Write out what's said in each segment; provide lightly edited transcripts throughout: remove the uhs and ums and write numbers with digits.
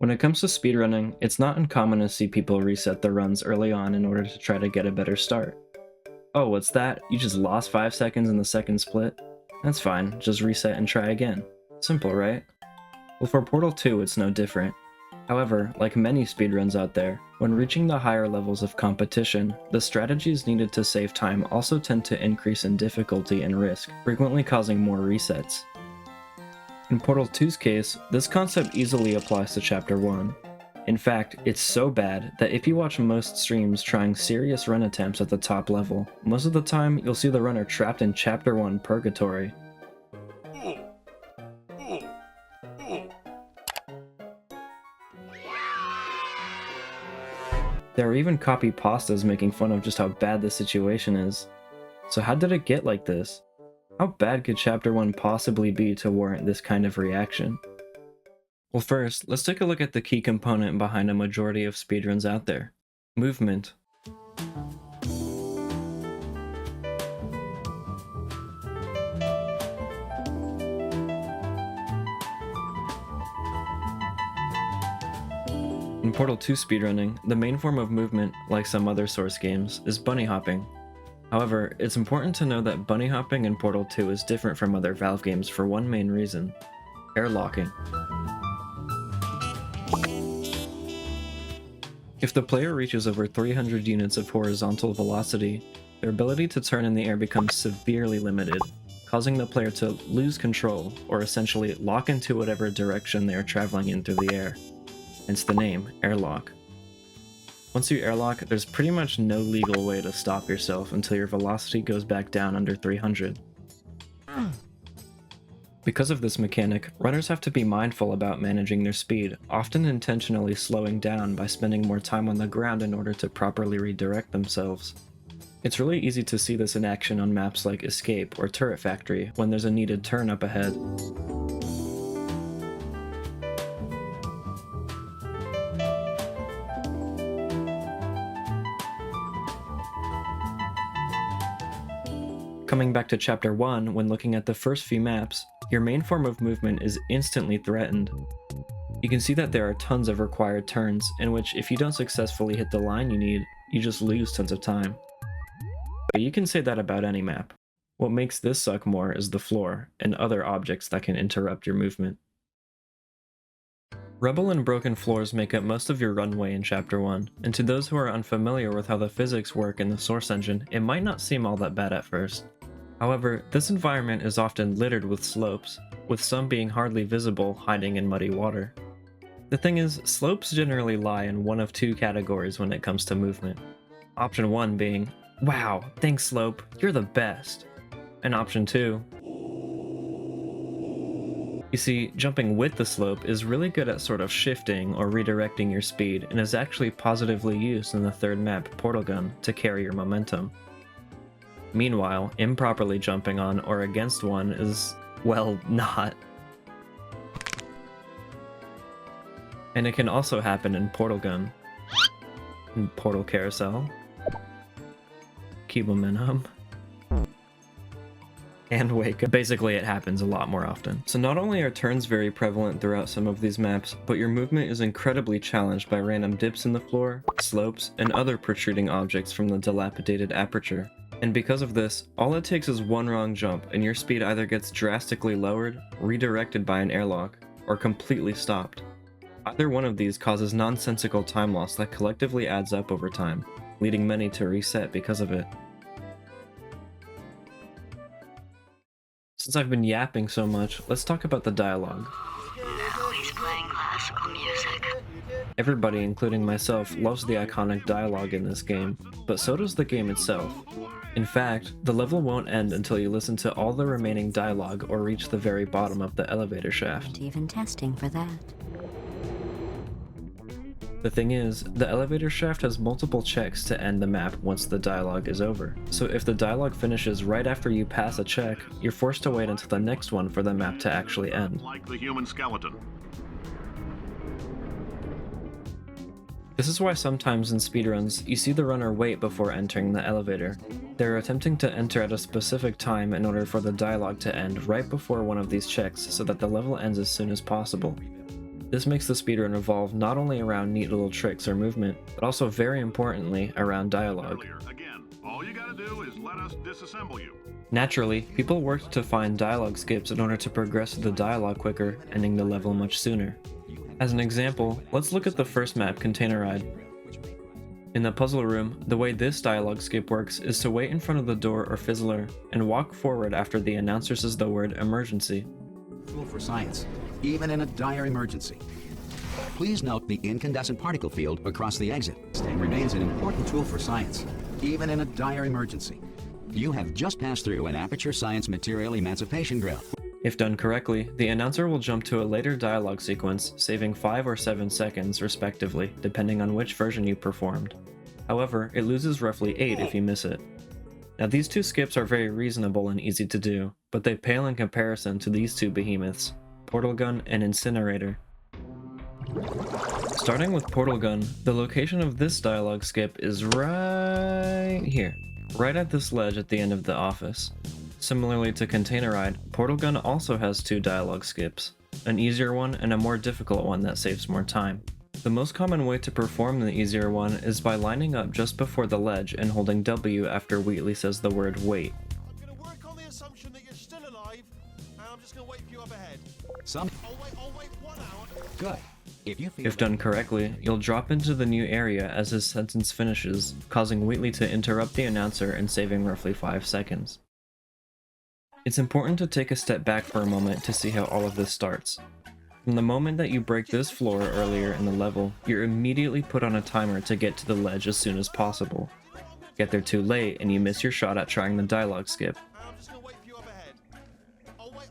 When it comes to speedrunning, it's not uncommon to see people reset their runs early on in order to try to get a better start. Oh, what's that? You just lost 5 seconds in the second split? That's fine, just reset and try again. Simple, right? Well, for Portal 2 it's no different. However, like many speedruns out there, when reaching the higher levels of competition, the strategies needed to save time also tend to increase in difficulty and risk, frequently causing more resets. In Portal 2's case, this concept easily applies to Chapter 1. In fact, it's so bad that if you watch most streams trying serious run attempts at the top level, most of the time you'll see the runner trapped in Chapter 1 purgatory. There are even copy pastas making fun of just how bad the situation is. So how did it get like this? How bad could Chapter 1 possibly be to warrant this kind of reaction? Well, first, let's take a look at the key component behind a majority of speedruns out there: movement. In Portal 2 speedrunning, the main form of movement, like some other Source games, is bunny hopping. However, it's important to know that bunny hopping in Portal 2 is different from other Valve games for one main reason: airlocking. If the player reaches over 300 units of horizontal velocity, their ability to turn in the air becomes severely limited, causing the player to lose control, or essentially lock into whatever direction they are traveling in through the air. Hence the name, airlock. Once you airlock, there's pretty much no legal way to stop yourself until your velocity goes back down under 300. Because of this mechanic, runners have to be mindful about managing their speed, often intentionally slowing down by spending more time on the ground in order to properly redirect themselves. It's really easy to see this in action on maps like Escape or Turret Factory when there's a needed turn up ahead. Coming back to Chapter 1, when looking at the first few maps, your main form of movement is instantly threatened. You can see that there are tons of required turns, in which if you don't successfully hit the line you need, you just lose tons of time. But you can say that about any map. What makes this suck more is the floor, and other objects that can interrupt your movement. Rubble and broken floors make up most of your runway in Chapter 1, and to those who are unfamiliar with how the physics work in the Source engine, it might not seem all that bad at first. However, this environment is often littered with slopes, with some being hardly visible, hiding in muddy water. The thing is, slopes generally lie in one of two categories when it comes to movement. Option 1 being, "Wow, thanks slope, you're the best." And option 2, you see, jumping with the slope is really good at sort of shifting or redirecting your speed, and is actually positively used in the third map, Portal Gun, to carry your momentum. Meanwhile, improperly jumping on or against one is, well, not. And it can also happen in Portal Gun, in Portal Carousel, Cube Momentum, and Wake Up. Basically, it happens a lot more often. So not only are turns very prevalent throughout some of these maps, but your movement is incredibly challenged by random dips in the floor, slopes, and other protruding objects from the dilapidated aperture. And because of this, all it takes is one wrong jump, and your speed either gets drastically lowered, redirected by an airlock, or completely stopped. Either one of these causes nonsensical time loss that collectively adds up over time, leading many to reset because of it. Since I've been yapping so much, let's talk about the dialogue. Now he's playing classical music. Everybody, including myself, loves the iconic dialogue in this game, but so does the game itself. In fact, the level won't end until you listen to all the remaining dialogue or reach the very bottom of the elevator shaft. Even testing for that. The thing is, the elevator shaft has multiple checks to end the map once the dialogue is over. So if the dialogue finishes right after you pass a check, you're forced to wait until the next one for the map to actually end. Like the human skeleton. This is why sometimes in speedruns, you see the runner wait before entering the elevator. They're attempting to enter at a specific time in order for the dialogue to end right before one of these checks so that the level ends as soon as possible. This makes the speedrun evolve not only around neat little tricks or movement, but also very importantly around dialogue. Again, all you gotta do is let us disassemble you. Naturally, people worked to find dialogue skips in order to progress the dialogue quicker, ending the level much sooner. As an example, let's look at the first map, Incinerator. In the puzzle room, the way this dialogue skip works is to wait in front of the door or fizzler, and walk forward after the announcer says the word emergency. Tool for science, even in a dire emergency. Please note the incandescent particle field across the exit remains an important tool for science, even in a dire emergency. You have just passed through an Aperture Science Material Emancipation Grill. If done correctly, the announcer will jump to a later dialogue sequence, saving 5 or 7 seconds respectively, depending on which version you performed. However, it loses roughly 8 if you miss it. Now these two skips are very reasonable and easy to do, but they pale in comparison to these two behemoths, Portal Gun and Incinerator. Starting with Portal Gun, the location of this dialogue skip is right here, right at this ledge at the end of the office. Similarly to Containeride, Portal Gun also has 2 dialogue skips, an easier one and a more difficult one that saves more time. The most common way to perform the easier one is by lining up just before the ledge and holding W after Wheatley says the word wait. I'm gonna work on the assumption that you're still alive, and I'm just gonna wait for you up ahead. I'll wait 1 hour. Good. If done correctly, you'll drop into the new area as his sentence finishes, causing Wheatley to interrupt the announcer and saving roughly 5 seconds. It's important to take a step back for a moment to see how all of this starts. From the moment that you break this floor earlier in the level, you're immediately put on a timer to get to the ledge as soon as possible. Get there too late and you miss your shot at trying the dialogue skip. I'm just gonna wait for you up ahead. I'll wait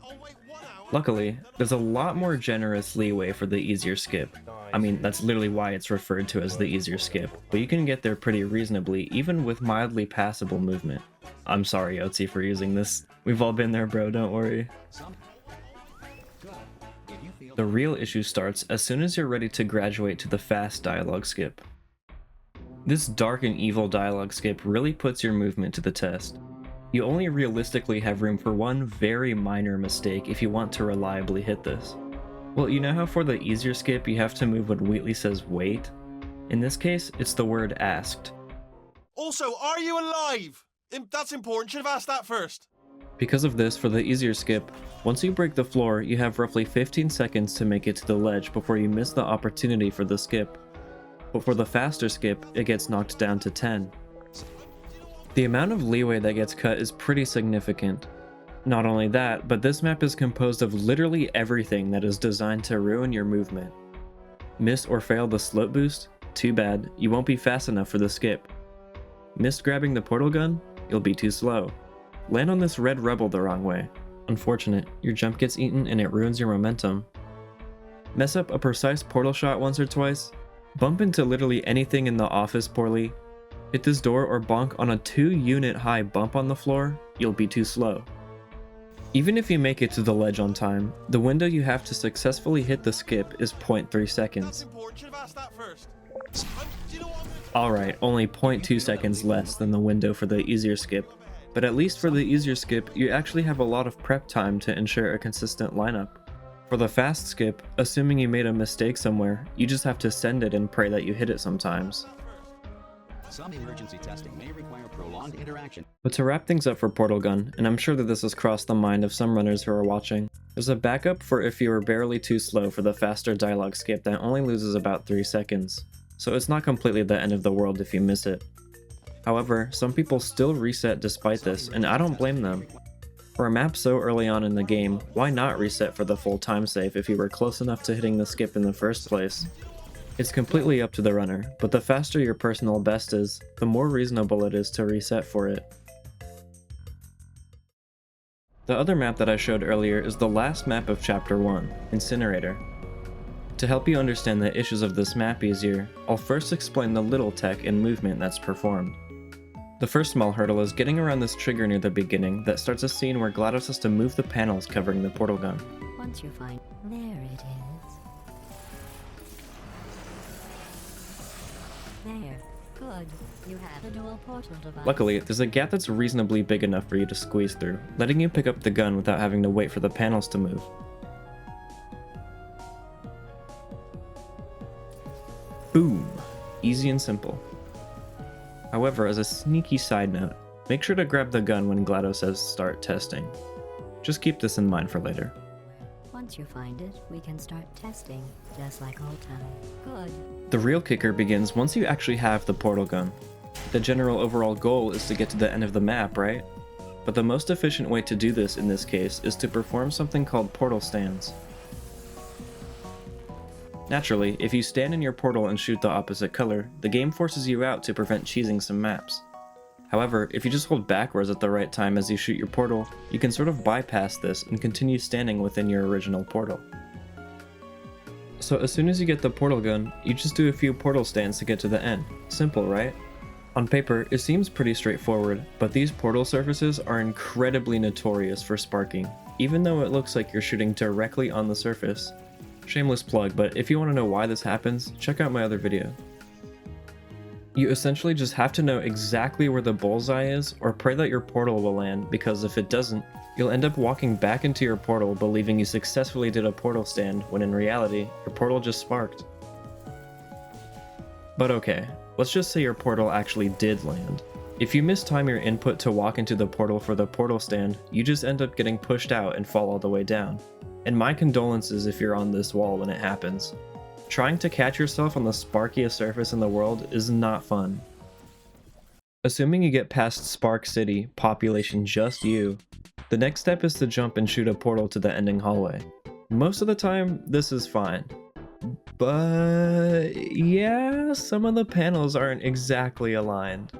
1 hour. Luckily, there's a lot more generous leeway for the easier skip. I mean, that's literally why it's referred to as the easier skip, but you can get there pretty reasonably even with mildly passable movement. I'm sorry, Otzi, for using this. We've all been there, bro, don't worry. The real issue starts as soon as you're ready to graduate to the fast dialogue skip. This dark and evil dialogue skip really puts your movement to the test. You only realistically have room for one very minor mistake if you want to reliably hit this. Well, you know how for the easier skip you have to move when Wheatley says wait? In this case, it's the word asked. Also, are you alive? That's important. Should have asked that first. Because of this, for the easier skip, once you break the floor, you have roughly 15 seconds to make it to the ledge before you miss the opportunity for the skip. But for the faster skip, it gets knocked down to 10. The amount of leeway that gets cut is pretty significant. Not only that, but this map is composed of literally everything that is designed to ruin your movement. Miss or fail the slope boost? Too bad, you won't be fast enough for the skip. Missed grabbing the portal gun? You'll be too slow. Land on this red rebel the wrong way. Unfortunate, your jump gets eaten and it ruins your momentum. Mess up a precise portal shot once or twice? Bump into literally anything in the office poorly? Hit this door or bonk on a 2-unit high bump on the floor? You'll be too slow. Even if you make it to the ledge on time, the window you have to successfully hit the skip is 0.3 seconds. Alright, only 0.2 seconds less than the window for the easier skip. But at least for the easier skip, you actually have a lot of prep time to ensure a consistent lineup. For the fast skip, assuming you made a mistake somewhere, you just have to send it and pray that you hit it sometimes. Some emergency testing may require prolonged interaction. But to wrap things up for Portal Gun, and I'm sure that this has crossed the mind of some runners who are watching, there's a backup for if you were barely too slow for the faster dialogue skip that only loses about 3 seconds. So it's not completely the end of the world if you miss it. However, some people still reset despite this, and I don't blame them. For a map so early on in the game, why not reset for the full time save if you were close enough to hitting the skip in the first place? It's completely up to the runner, but the faster your personal best is, the more reasonable it is to reset for it. The other map that I showed earlier is the last map of Chapter 1, Incinerator. To help you understand the issues of this map easier, I'll first explain the little tech and movement that's performed. The first small hurdle is getting around this trigger near the beginning that starts a scene where GLaDOS has to move the panels covering the portal gun. Once you find... There it is. There. Good. You have a dual portal device. Luckily, there's a gap that's reasonably big enough for you to squeeze through, letting you pick up the gun without having to wait for the panels to move. Boom! Easy and simple. However, as a sneaky side note, make sure to grab the gun when GLaDOS says start testing. Just keep this in mind for later. Once you find it, we can start testing, just like old time. Good. The real kicker begins once you actually have the portal gun. The general overall goal is to get to the end of the map, right? But the most efficient way to do this in this case is to perform something called portal stands. Naturally, if you stand in your portal and shoot the opposite color, the game forces you out to prevent cheesing some maps. However, if you just hold backwards at the right time as you shoot your portal, you can sort of bypass this and continue standing within your original portal. So as soon as you get the portal gun, you just do a few portal stands to get to the end. Simple, right? On paper, it seems pretty straightforward, but these portal surfaces are incredibly notorious for sparking, even though it looks like you're shooting directly on the surface. Shameless plug, but if you want to know why this happens, check out my other video. You essentially just have to know exactly where the bullseye is, or pray that your portal will land, because if it doesn't, you'll end up walking back into your portal believing you successfully did a portal stand, when in reality, your portal just sparked. But okay, let's just say your portal actually did land. If you mistime your input to walk into the portal for the portal stand, you just end up getting pushed out and fall all the way down. And my condolences if you're on this wall when it happens. Trying to catch yourself on the sparkiest surface in the world is not fun. Assuming you get past Spark City, population just you, the next step is to jump and shoot a portal to the ending hallway. Most of the time, this is fine. But yeah, some of the panels aren't exactly aligned.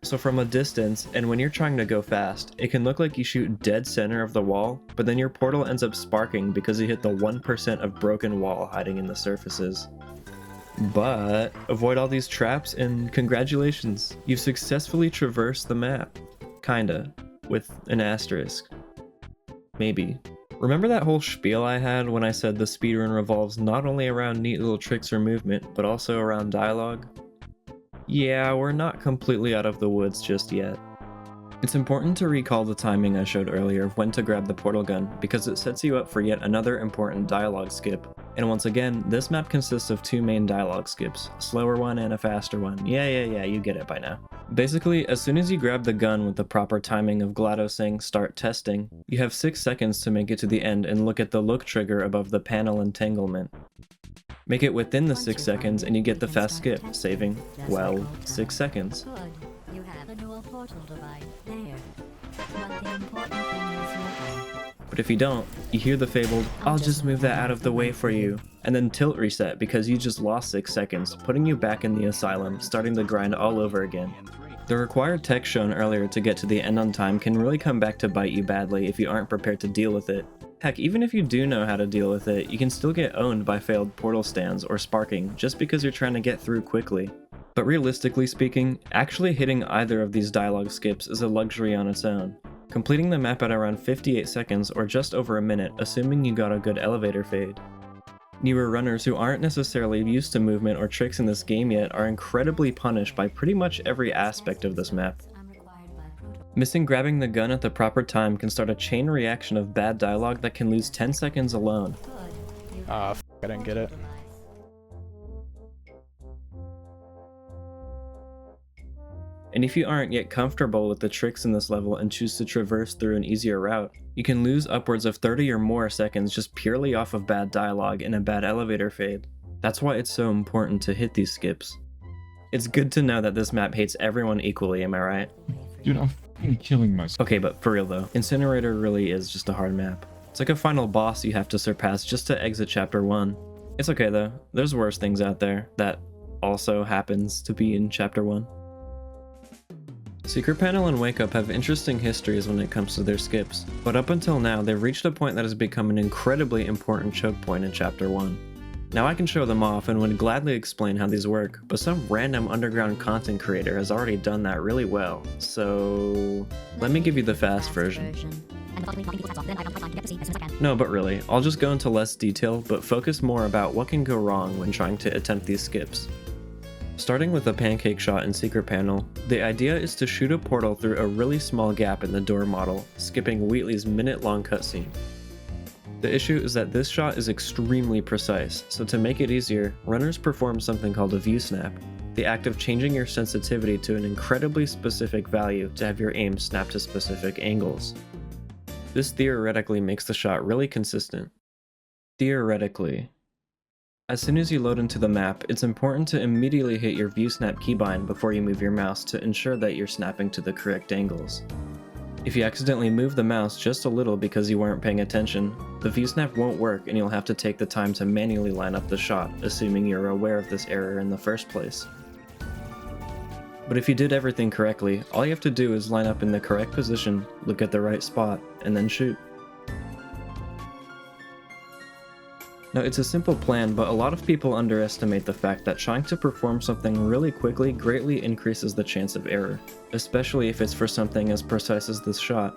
So from a distance, and when you're trying to go fast, it can look like you shoot dead center of the wall, but then your portal ends up sparking because you hit the 1% of broken wall hiding in the surfaces. But avoid all these traps and congratulations, you've successfully traversed the map. Kinda. With an asterisk. Maybe. Remember that whole spiel I had when I said the speedrun revolves not only around neat little tricks or movement, but also around dialogue? Yeah, we're not completely out of the woods just yet. It's important to recall the timing I showed earlier of when to grab the portal gun, because it sets you up for yet another important dialogue skip. And once again, this map consists of two main dialogue skips, a slower one and a faster one. Yeah, you get it by now. Basically, as soon as you grab the gun with the proper timing of GLaDOS saying start testing, you have 6 seconds to make it to the end and look at the look trigger above the panel entanglement. Make it within the 6 seconds and you get the fast skip, saving, well, 6 seconds. Good. You have a dual portal device there. But the important thing is moving. But if you don't, you hear the fabled, "I'll just move that out of the way for you," and then tilt reset because you just lost 6 seconds, putting you back in the asylum, starting the grind all over again. The required text shown earlier to get to the end on time can really come back to bite you badly if you aren't prepared to deal with it. Heck, even if you do know how to deal with it, you can still get owned by failed portal stands or sparking just because you're trying to get through quickly. But realistically speaking, actually hitting either of these dialogue skips is a luxury on its own. Completing the map at around 58 seconds or just over a minute, assuming you got a good elevator fade. Newer runners who aren't necessarily used to movement or tricks in this game yet are incredibly punished by pretty much every aspect of this map. Missing grabbing the gun at the proper time can start a chain reaction of bad dialogue that can lose 10 seconds alone. I didn't get it. And if you aren't yet comfortable with the tricks in this level and choose to traverse through an easier route, you can lose upwards of 30 or more seconds just purely off of bad dialogue and a bad elevator fade. That's why it's so important to hit these skips. It's good to know that this map hates everyone equally, am I right? Dude, I'm fucking killing myself. Okay, but for real though, Incinerator really is just a hard map. It's like a final boss you have to surpass just to exit chapter 1. It's okay though, there's worse things out there that also happens to be in chapter 1. Secret Panel and Wake Up have interesting histories when it comes to their skips, but up until now they've reached a point that has become an incredibly important choke point in chapter 1. Now I can show them off and would gladly explain how these work, but some random underground content creator has already done that really well, so let me give you the fast version. No, but really, I'll just go into less detail, but focus more about what can go wrong when trying to attempt these skips. Starting with a pancake shot in Secret Panel, the idea is to shoot a portal through a really small gap in the door model, skipping Wheatley's minute-long cutscene. The issue is that this shot is extremely precise, so to make it easier, runners perform something called a view snap, the act of changing your sensitivity to an incredibly specific value to have your aim snap to specific angles. This theoretically makes the shot really consistent. Theoretically. As soon as you load into the map, it's important to immediately hit your view snap keybind before you move your mouse to ensure that you're snapping to the correct angles. If you accidentally move the mouse just a little because you weren't paying attention, the view snap won't work and you'll have to take the time to manually line up the shot, assuming you're aware of this error in the first place. But if you did everything correctly, all you have to do is line up in the correct position, look at the right spot, and then shoot. Now, it's a simple plan, but a lot of people underestimate the fact that trying to perform something really quickly greatly increases the chance of error, especially if it's for something as precise as this shot.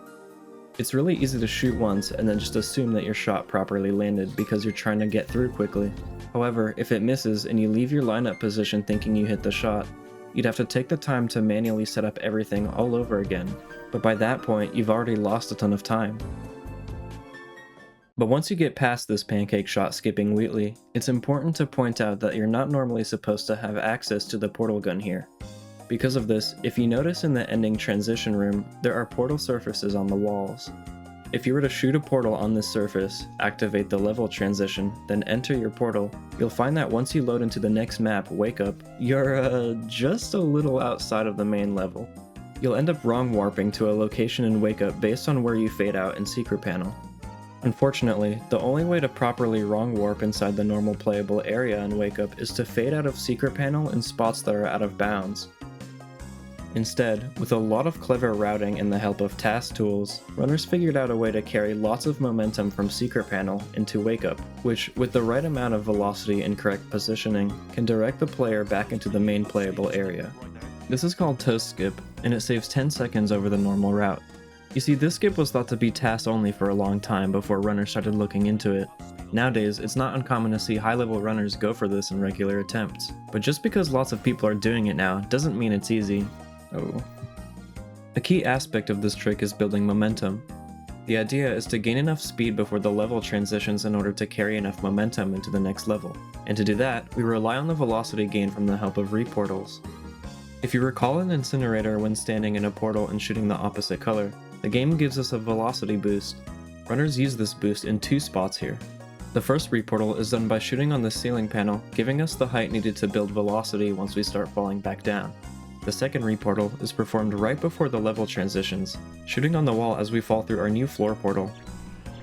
It's really easy to shoot once and then just assume that your shot properly landed because you're trying to get through quickly. However, if it misses and you leave your lineup position thinking you hit the shot, you'd have to take the time to manually set up everything all over again, but by that point you've already lost a ton of time. But once you get past this pancake shot skipping Wheatley, it's important to point out that you're not normally supposed to have access to the portal gun here. Because of this, if you notice in the ending transition room, there are portal surfaces on the walls. If you were to shoot a portal on this surface, activate the level transition, then enter your portal, you'll find that once you load into the next map, Wake Up, you're just a little outside of the main level. You'll end up wrong warping to a location in Wake Up based on where you fade out in Secret Panel. Unfortunately, the only way to properly wrong warp inside the normal playable area in Wake Up is to fade out of Secret Panel in spots that are out of bounds. Instead, with a lot of clever routing and the help of task tools, runners figured out a way to carry lots of momentum from Secret Panel into Wake Up, which, with the right amount of velocity and correct positioning, can direct the player back into the main playable area. This is called Toast Skip, and it saves 10 seconds over the normal route. You see, this skip was thought to be task only for a long time before runners started looking into it. Nowadays, it's not uncommon to see high-level runners go for this in regular attempts, but just because lots of people are doing it now doesn't mean it's easy. Oh. A key aspect of this trick is building momentum. The idea is to gain enough speed before the level transitions in order to carry enough momentum into the next level, and to do that, we rely on the velocity gain from the help of reportals. If you recall an Incinerator when standing in a portal and shooting the opposite color, the game gives us a velocity boost. Runners use this boost in two spots here. The first reportal is done by shooting on the ceiling panel, giving us the height needed to build velocity once we start falling back down. The second reportal is performed right before the level transitions, shooting on the wall as we fall through our new floor portal.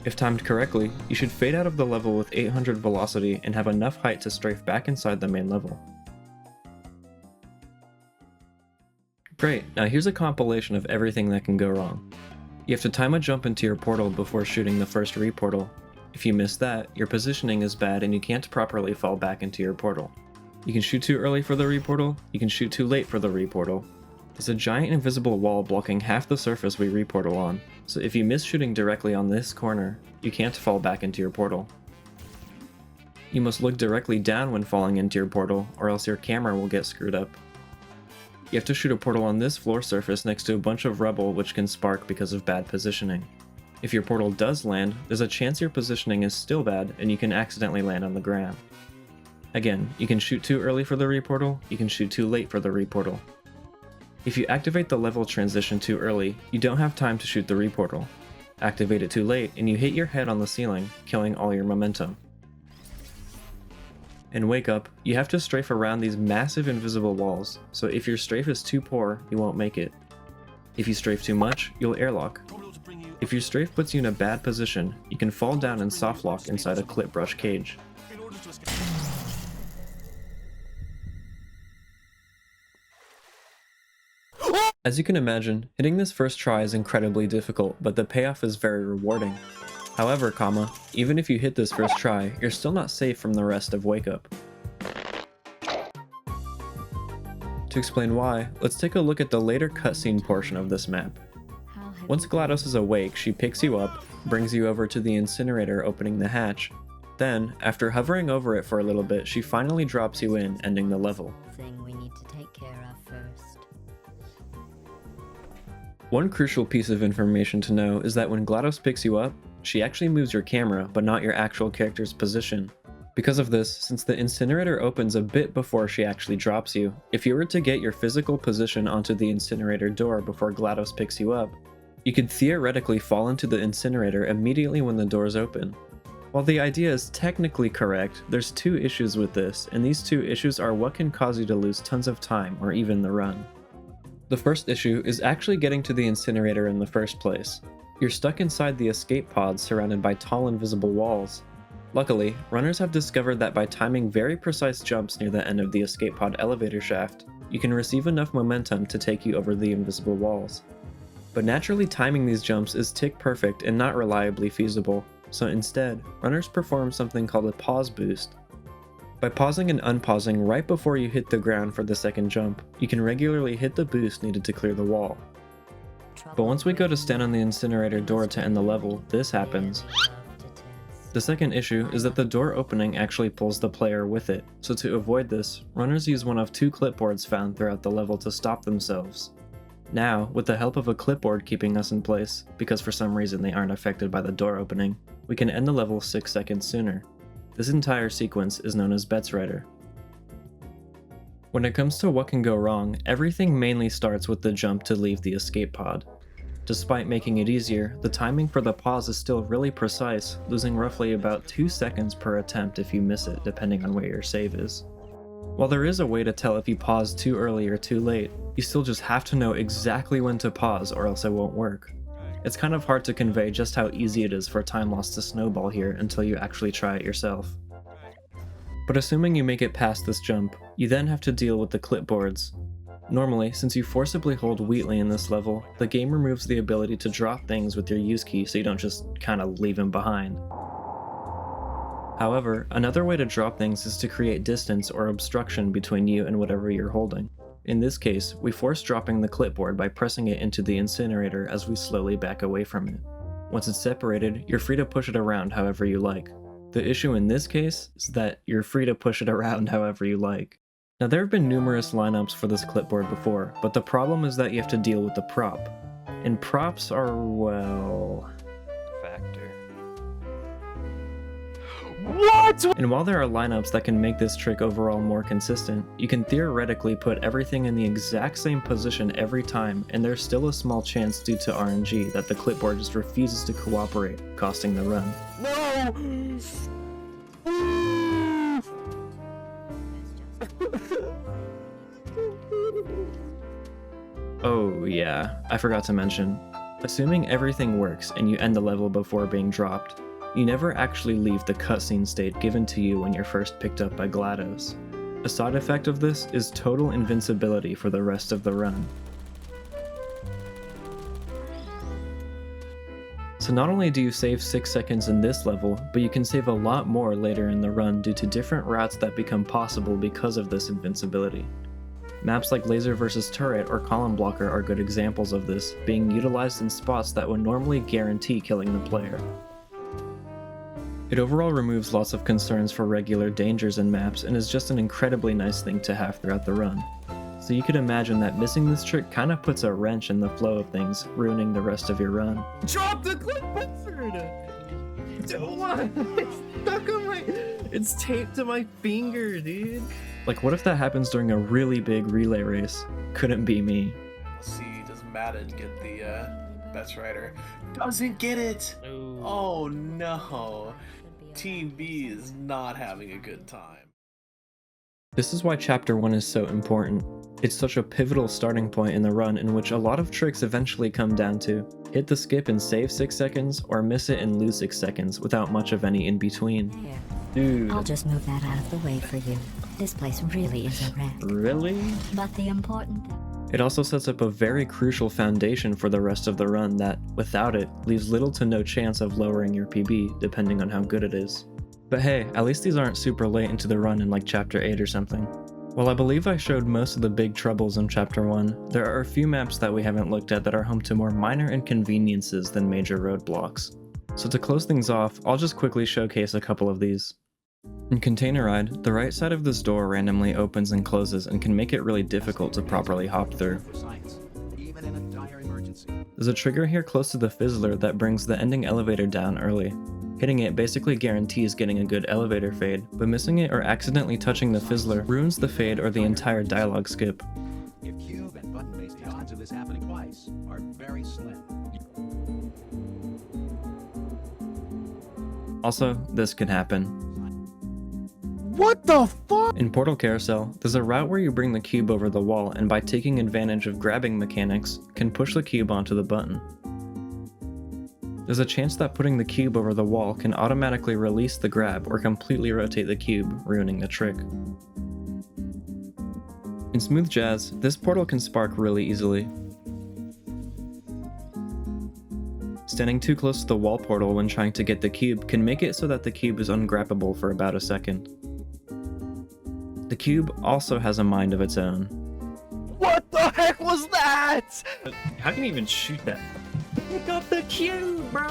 If timed correctly, you should fade out of the level with 800 velocity and have enough height to strafe back inside the main level. Great, now here's a compilation of everything that can go wrong. You have to time a jump into your portal before shooting the first reportal. If you miss that, your positioning is bad and you can't properly fall back into your portal. You can shoot too early for the reportal, you can shoot too late for the reportal. There's a giant invisible wall blocking half the surface we reportal on, so if you miss shooting directly on this corner, you can't fall back into your portal. You must look directly down when falling into your portal, or else your camera will get screwed up. You have to shoot a portal on this floor surface next to a bunch of rubble which can spark because of bad positioning. If your portal does land, there's a chance your positioning is still bad and you can accidentally land on the ground. Again, you can shoot too early for the reportal, you can shoot too late for the reportal. If you activate the level transition too early, you don't have time to shoot the reportal. Activate it too late and you hit your head on the ceiling, killing all your momentum. In Wake Up, you have to strafe around these massive invisible walls, so if your strafe is too poor, you won't make it. If you strafe too much, you'll airlock. If your strafe puts you in a bad position, you can fall down and softlock inside a clip brush cage. As you can imagine, hitting this first try is incredibly difficult, but the payoff is very rewarding. However, even if you hit this first try, you're still not safe from the rest of Wake Up. To explain why, let's take a look at the later cutscene portion of this map. Once GLaDOS is awake, she picks you up, brings you over to the incinerator opening the hatch, then, after hovering over it for a little bit, she finally drops you in, ending the level. Thing we need to take care of first. One crucial piece of information to know is that when GLaDOS picks you up, She actually moves your camera, but not your actual character's position. Because of this, since the incinerator opens a bit before she actually drops you, if you were to get your physical position onto the incinerator door before GLaDOS picks you up, you could theoretically fall into the incinerator immediately when the doors open. While the idea is technically correct, there's two issues with this, and these two issues are what can cause you to lose tons of time or even the run. The first issue is actually getting to the incinerator in the first place. You're stuck inside the escape pods surrounded by tall invisible walls. Luckily, runners have discovered that by timing very precise jumps near the end of the escape pod elevator shaft, you can receive enough momentum to take you over the invisible walls. But naturally timing these jumps is tick perfect and not reliably feasible, so instead, runners perform something called a pause boost. By pausing and unpausing right before you hit the ground for the second jump, you can regularly hit the boost needed to clear the wall. But once we go to stand on the incinerator door to end the level, this happens. The second issue is that the door opening actually pulls the player with it, so to avoid this, runners use one of two clipboards found throughout the level to stop themselves. Now, with the help of a clipboard keeping us in place, because for some reason they aren't affected by the door opening, we can end the level 6 seconds sooner. This entire sequence is known as Betsrighter. When it comes to what can go wrong, everything mainly starts with the jump to leave the escape pod. Despite making it easier, the timing for the pause is still really precise, losing roughly about 2 seconds per attempt if you miss it, depending on where your save is. While there is a way to tell if you pause too early or too late, you still just have to know exactly when to pause or else it won't work. It's kind of hard to convey just how easy it is for time loss to snowball here until you actually try it yourself. But assuming you make it past this jump, you then have to deal with the clipboards. Normally, since you forcibly hold Wheatley in this level, the game removes the ability to drop things with your use key so you don't just kinda leave him behind. However, another way to drop things is to create distance or obstruction between you and whatever you're holding. In this case, we force dropping the clipboard by pressing it into the incinerator as we slowly back away from it. Once it's separated, you're free to push it around however you like. The issue in this case is that you're free to push it around however you like. Now there have been numerous lineups for this clipboard before, but the problem is that you have to deal with the prop. And props are, well... Factor. What?! And while there are lineups that can make this trick overall more consistent, you can theoretically put everything in the exact same position every time, and there's still a small chance due to RNG that the clipboard just refuses to cooperate, costing the run. No! Oh yeah, I forgot to mention. Assuming everything works and you end the level before being dropped, you never actually leave the cutscene state given to you when you're first picked up by GLaDOS. A side effect of this is total invincibility for the rest of the run. So not only do you save 6 seconds in this level, but you can save a lot more later in the run due to different routes that become possible because of this invincibility. Maps like Laser vs Turret or Column Blocker are good examples of this, being utilized in spots that would normally guarantee killing the player. It overall removes lots of concerns for regular dangers in maps and is just an incredibly nice thing to have throughout the run. So you could imagine that missing this trick kinda puts a wrench in the flow of things, ruining the rest of your run. Drop the clipboard! What? It's stuck on my... It's taped to my finger, dude. Like, what if that happens during a really big relay race? Couldn't be me. Let's see, does Madden get the Betsrighter? Doesn't get it! Ooh. Oh no. Team B is not having a good time. This is why Chapter 1 is so important. It's such a pivotal starting point in the run in which a lot of tricks eventually come down to hit the skip and save 6 seconds, or miss it and lose 6 seconds without much of any in between. There. Dude. I'll just move that out of the way for you. This place really is a wreck. Really? But the important thing... It also sets up a very crucial foundation for the rest of the run that, without it, leaves little to no chance of lowering your PB, depending on how good it is. But hey, at least these aren't super late into the run in like Chapter 8 or something. While I believe I showed most of the big troubles in Chapter 1, there are a few maps that we haven't looked at that are home to more minor inconveniences than major roadblocks. So to close things off, I'll just quickly showcase a couple of these. In Containeride, the right side of this door randomly opens and closes and can make it really difficult to properly hop through. For science, even in a dire emergency. There's a trigger here close to the fizzler that brings the ending elevator down early. Hitting it basically guarantees getting a good elevator fade, but missing it or accidentally touching the fizzler ruins the fade or the entire dialogue skip. If cube and button-based, the odds of this happening twice are very slim. Also, this could happen. What the fuck? In Portal Carousel, there's a route where you bring the cube over the wall and by taking advantage of grabbing mechanics, can push the cube onto the button. There's a chance that putting the cube over the wall can automatically release the grab or completely rotate the cube, ruining the trick. In Smooth Jazz, this portal can spark really easily. Standing too close to the wall portal when trying to get the cube can make it so that the cube is ungrabbable for about a second. The cube also has a mind of its own. What the heck was that? How can you even shoot that? Pick up the cube, bro!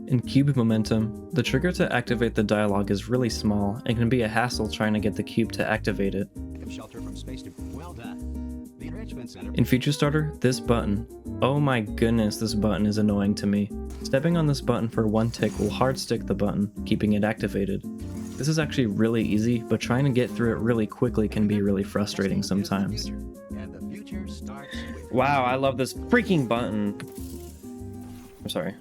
In Cube Momentum, the trigger to activate the dialogue is really small and can be a hassle trying to get the cube to activate it. Shelter from space to well done. The Enrichment Center. In Feature Starter, this button. Oh my goodness, this button is annoying to me. Stepping on this button for one tick will hard stick the button, keeping it activated. This is actually really easy, but trying to get through it really quickly can be really frustrating sometimes. And the future starts with... Wow, I love this freaking button. I'm sorry.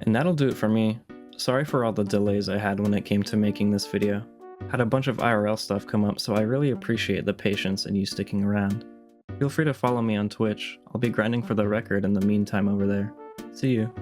And that'll do it for me. Sorry for all the delays I had when it came to making this video. Had a bunch of IRL stuff come up, so I really appreciate the patience and you sticking around. Feel free to follow me on Twitch. I'll be grinding for the record in the meantime over there. See you.